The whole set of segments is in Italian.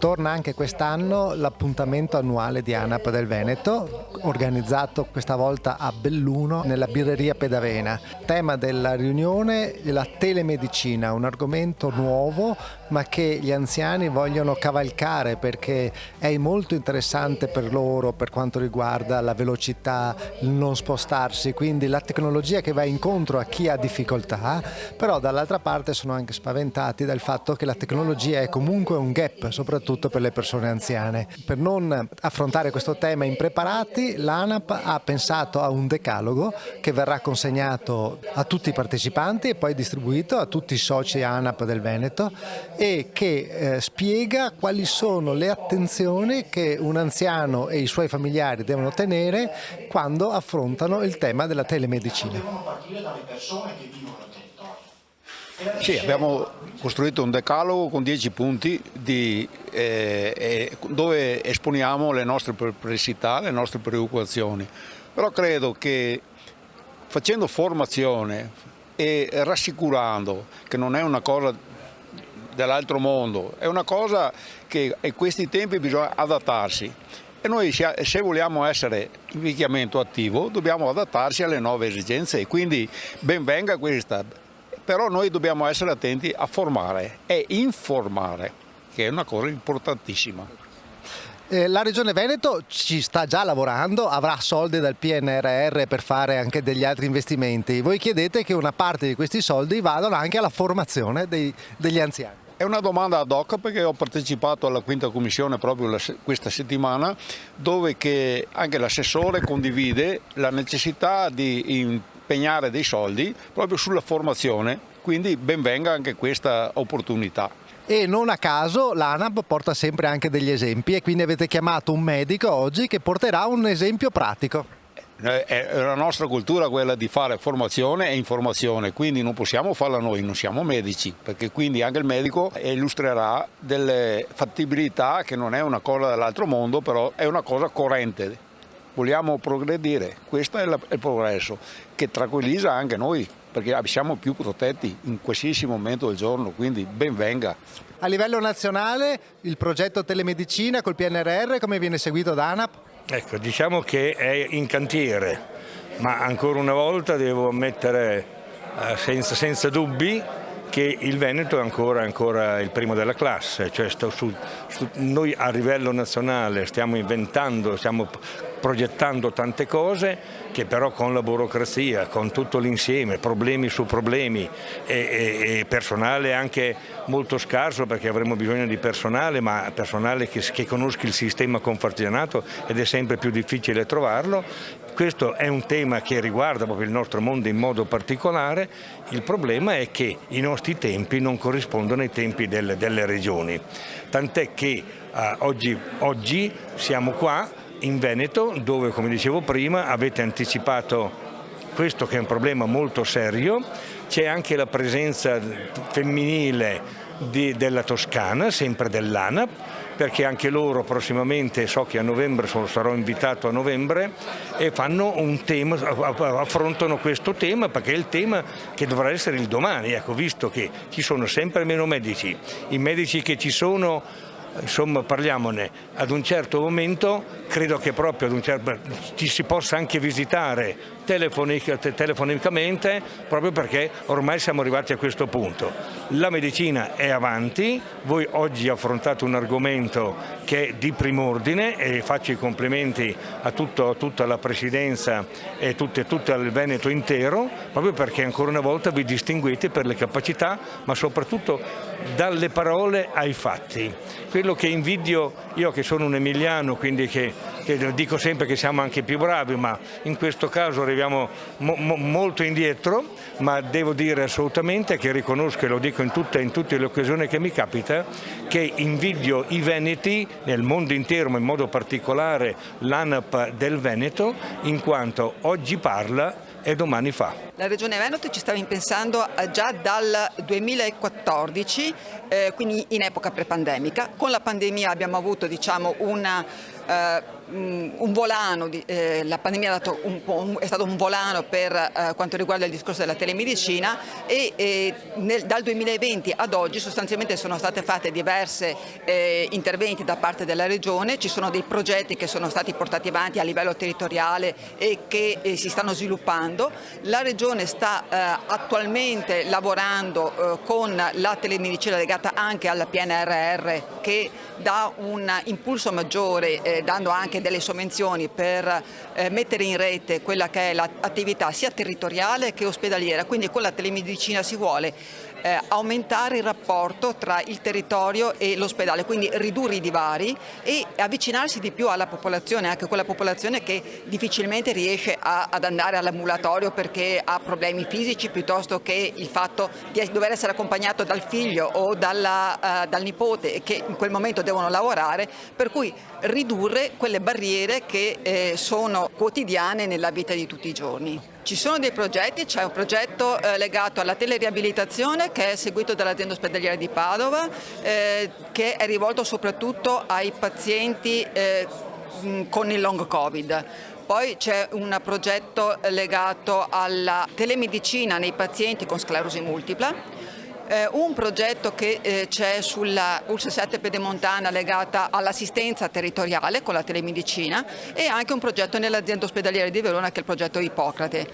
Torna anche quest'anno l'appuntamento annuale di ANAP del Veneto, organizzato questa volta a Belluno nella birreria Pedavena. Tema della riunione è la telemedicina, un argomento nuovo ma che gli anziani vogliono cavalcare perché è molto interessante per loro per quanto riguarda la velocità, il non spostarsi, quindi la tecnologia che va incontro a chi ha difficoltà, però dall'altra parte sono anche spaventati dal fatto che la tecnologia è comunque un gap, soprattutto per le persone anziane. Per non affrontare questo tema impreparati, l'ANAP ha pensato a un decalogo che verrà consegnato a tutti i partecipanti e poi distribuito a tutti i soci ANAP del Veneto e che spiega quali sono le attenzioni che un anziano e i suoi familiari devono tenere quando affrontano il tema della telemedicina. Devono partire dalle persone che vivono nel territorio. Sì, abbiamo costruito un decalogo con 10 punti dove esponiamo le nostre perplessità, le nostre preoccupazioni. Però credo che facendo formazione e rassicurando che non è una cosa dell'altro mondo, è una cosa che in questi tempi bisogna adattarsi. E noi se vogliamo essere invecchiamento attivo dobbiamo adattarsi alle nuove esigenze e quindi ben venga questa. Però noi dobbiamo essere attenti a formare e informare, che è una cosa importantissima. La Regione Veneto ci sta già lavorando, avrà soldi dal PNRR per fare anche degli altri investimenti. Voi chiedete che una parte di questi soldi vadano anche alla formazione degli anziani. È una domanda ad hoc perché ho partecipato alla quinta commissione proprio questa settimana dove che anche l'assessore condivide la necessità di impegnare dei soldi proprio sulla formazione, quindi ben venga anche questa opportunità. E non a caso l'ANAP porta sempre anche degli esempi e quindi avete chiamato un medico oggi che porterà un esempio pratico. È la nostra cultura quella di fare formazione e informazione, quindi non possiamo farla noi, non siamo medici, perché quindi anche il medico illustrerà delle fattibilità che non è una cosa dell'altro mondo, però è una cosa corrente. Vogliamo progredire, questo è il progresso, che tranquillizza anche noi, perché siamo più protetti in qualsiasi momento del giorno, quindi ben venga. A livello nazionale il progetto telemedicina col PNRR come viene seguito da ANAP? Ecco, diciamo che è in cantiere, ma ancora una volta devo ammettere senza dubbi che il Veneto è ancora il primo della classe, cioè noi a livello nazionale stiamo inventando, stiamo progettando tante cose che però con la burocrazia, con tutto l'insieme, problemi su problemi e personale anche molto scarso perché avremo bisogno di personale, ma personale che conosca il sistema confartigianato ed è sempre più difficile trovarlo. Questo è un tema che riguarda proprio il nostro mondo in modo particolare. Il problema è che i nostri tempi non corrispondono ai tempi delle regioni, tant'è che oggi siamo qua in Veneto dove, come dicevo prima, avete anticipato questo che è un problema molto serio. C'è anche la presenza femminile della Toscana, sempre dell'ANAP, perché anche loro prossimamente, so che a novembre, sarò invitato a novembre, e fanno un tema, affrontano questo tema perché è il tema che dovrà essere il domani. Ecco, visto che ci sono sempre meno medici, i medici che ci sono, insomma, parliamone, ad un certo momento credo che proprio ci si possa anche visitare telefonicamente proprio perché ormai siamo arrivati a questo punto. La medicina è avanti, voi oggi affrontate un argomento che è di prim'ordine e faccio i complimenti a tutta la Presidenza e tutto il Veneto intero, proprio perché ancora una volta vi distinguete per le capacità, ma soprattutto dalle parole ai fatti. Quello che invidio, io che sono un emiliano, quindi che dico sempre che siamo anche più bravi, ma in questo caso arriviamo molto indietro, ma devo dire assolutamente che riconosco, e lo dico in tutte le occasioni che mi capita, che invidio i veneti nel mondo intero, ma in modo particolare l'ANAP del Veneto, in quanto oggi parla e domani fa. La Regione Veneto ci stava pensando già dal 2014, quindi in epoca prepandemica. Con la pandemia abbiamo avuto una un volano, la pandemia è stato un volano per quanto riguarda il discorso della telemedicina e dal 2020 ad oggi sostanzialmente sono state fatte diverse interventi da parte della Regione, ci sono dei progetti che sono stati portati avanti a livello territoriale e che si stanno sviluppando. La Regione sta attualmente lavorando con la telemedicina legata anche al PNRR che dà un impulso maggiore, dando anche delle sovvenzioni per mettere in rete quella che è l'attività sia territoriale che ospedaliera. Quindi con la telemedicina si vuole aumentare il rapporto tra il territorio e l'ospedale, quindi ridurre i divari e avvicinarsi di più alla popolazione, anche quella popolazione che difficilmente riesce ad andare all'ambulatorio perché ha problemi fisici, piuttosto che il fatto di dover essere accompagnato dal figlio o dal nipote e che in quel momento devono lavorare, per cui ridurre quelle barriere che sono quotidiane nella vita di tutti i giorni. Ci sono dei progetti, c'è un progetto legato alla teleriabilitazione che è seguito dall'azienda ospedaliera di Padova, che è rivolto soprattutto ai pazienti con il long Covid. Poi c'è un progetto legato alla telemedicina nei pazienti con sclerosi multipla. Un progetto che c'è sulla ULSS Pedemontana legata all'assistenza territoriale con la telemedicina e anche un progetto nell'azienda ospedaliera di Verona che è il progetto Ippocrate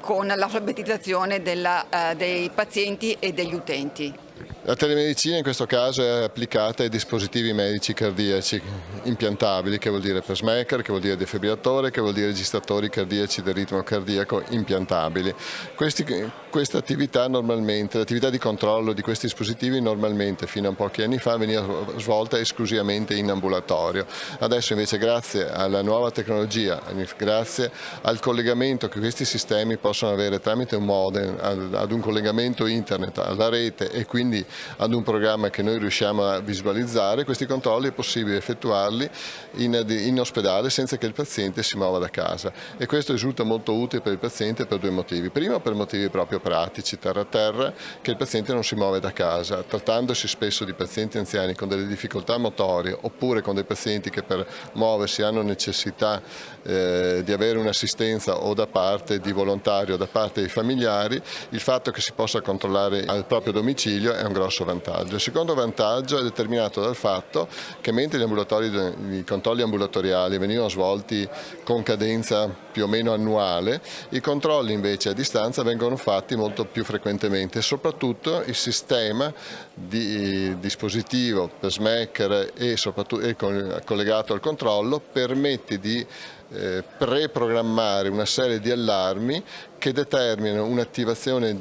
con l'alfabetizzazione dei pazienti e degli utenti. La telemedicina in questo caso è applicata ai dispositivi medici cardiaci impiantabili, che vuol dire pacemaker, che vuol dire defibrillatore, che vuol dire registratori cardiaci del ritmo cardiaco impiantabili. Questa attività normalmente, l'attività di controllo di questi dispositivi normalmente fino a pochi anni fa veniva svolta esclusivamente in ambulatorio. Adesso invece grazie alla nuova tecnologia, grazie al collegamento che questi sistemi possono avere tramite un modem ad un collegamento internet, alla rete e quindi ad un programma che noi riusciamo a visualizzare, questi controlli è possibile effettuarli in ospedale senza che il paziente si muova da casa e questo risulta molto utile per il paziente per due motivi. Primo per motivi proprio pratici, terra-terra, che il paziente non si muove da casa, trattandosi spesso di pazienti anziani con delle difficoltà motorie oppure con dei pazienti che per muoversi hanno necessità di avere un'assistenza o da parte di volontario o da parte dei familiari, il fatto che si possa controllare al proprio domicilio è un grosso vantaggio. Il secondo vantaggio è determinato dal fatto che mentre i controlli ambulatoriali venivano svolti con cadenza più o meno annuale, i controlli invece a distanza vengono fatti molto più frequentemente e soprattutto il sistema di dispositivo pacemaker e collegato al controllo permette di preprogrammare una serie di allarmi che determinano un'attivazione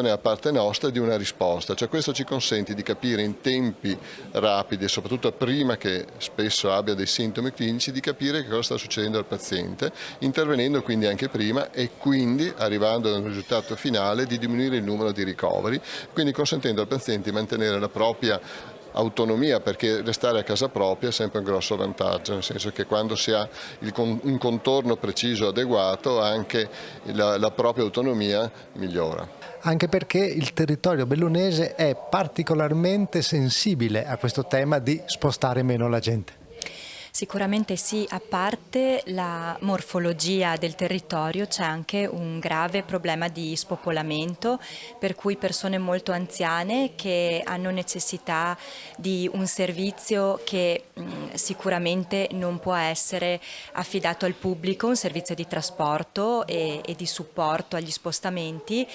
da parte nostra di una risposta, cioè questo ci consente di capire in tempi rapidi e soprattutto prima che spesso abbia dei sintomi clinici di capire che cosa sta succedendo al paziente, intervenendo quindi anche prima e quindi arrivando ad un risultato finale di diminuire il numero di ricoveri, quindi consentendo al paziente di mantenere la propria autonomia, perché restare a casa propria è sempre un grosso vantaggio, nel senso che quando si ha un contorno preciso adeguato anche la propria autonomia migliora. Anche perché il territorio bellunese è particolarmente sensibile a questo tema di spostare meno la gente. Sicuramente sì, a parte la morfologia del territorio c'è anche un grave problema di spopolamento, per cui persone molto anziane che hanno necessità di un servizio che sicuramente non può essere affidato al pubblico, un servizio di trasporto e di supporto agli spostamenti,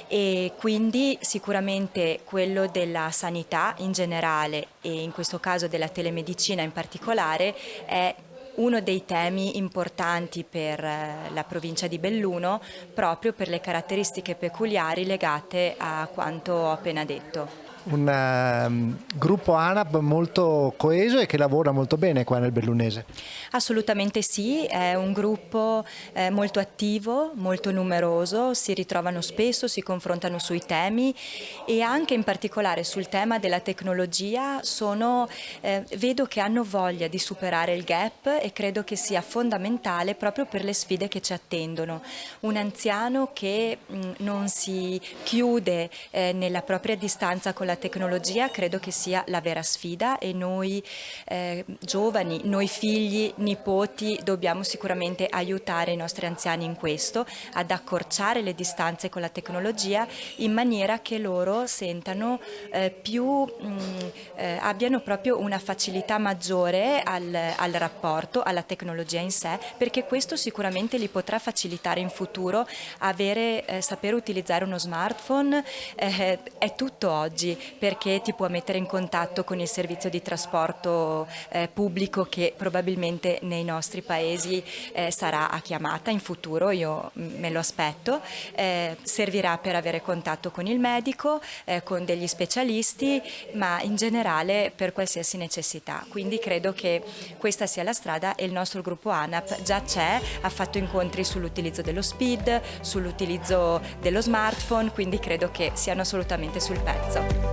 e quindi sicuramente quello della sanità in generale e in questo caso della telemedicina in particolare è uno dei temi importanti per la provincia di Belluno proprio per le caratteristiche peculiari legate a quanto ho appena detto. Un gruppo ANAP molto coeso e che lavora molto bene qua nel bellunese. Assolutamente sì, è un gruppo molto attivo, molto numeroso, si ritrovano spesso, si confrontano sui temi e anche in particolare sul tema della tecnologia vedo che hanno voglia di superare il gap e credo che sia fondamentale proprio per le sfide che ci attendono. Un anziano che non si chiude nella propria distanza con la tecnologia credo che sia la vera sfida e noi giovani, noi figli, nipoti dobbiamo sicuramente aiutare i nostri anziani in questo, ad accorciare le distanze con la tecnologia in maniera che loro sentano abbiano proprio una facilità maggiore al rapporto, alla tecnologia in sé, perché questo sicuramente li potrà facilitare in futuro. Saper utilizzare uno smartphone è tutto oggi, perché ti può mettere in contatto con il servizio di trasporto pubblico che probabilmente nei nostri paesi sarà a chiamata in futuro, io me lo aspetto, servirà per avere contatto con il medico, con degli specialisti, ma in generale per qualsiasi necessità. Quindi credo che questa sia la strada e il nostro gruppo ANAP già c'è, ha fatto incontri sull'utilizzo dello SPID, sull'utilizzo dello smartphone, quindi credo che siano assolutamente sul pezzo.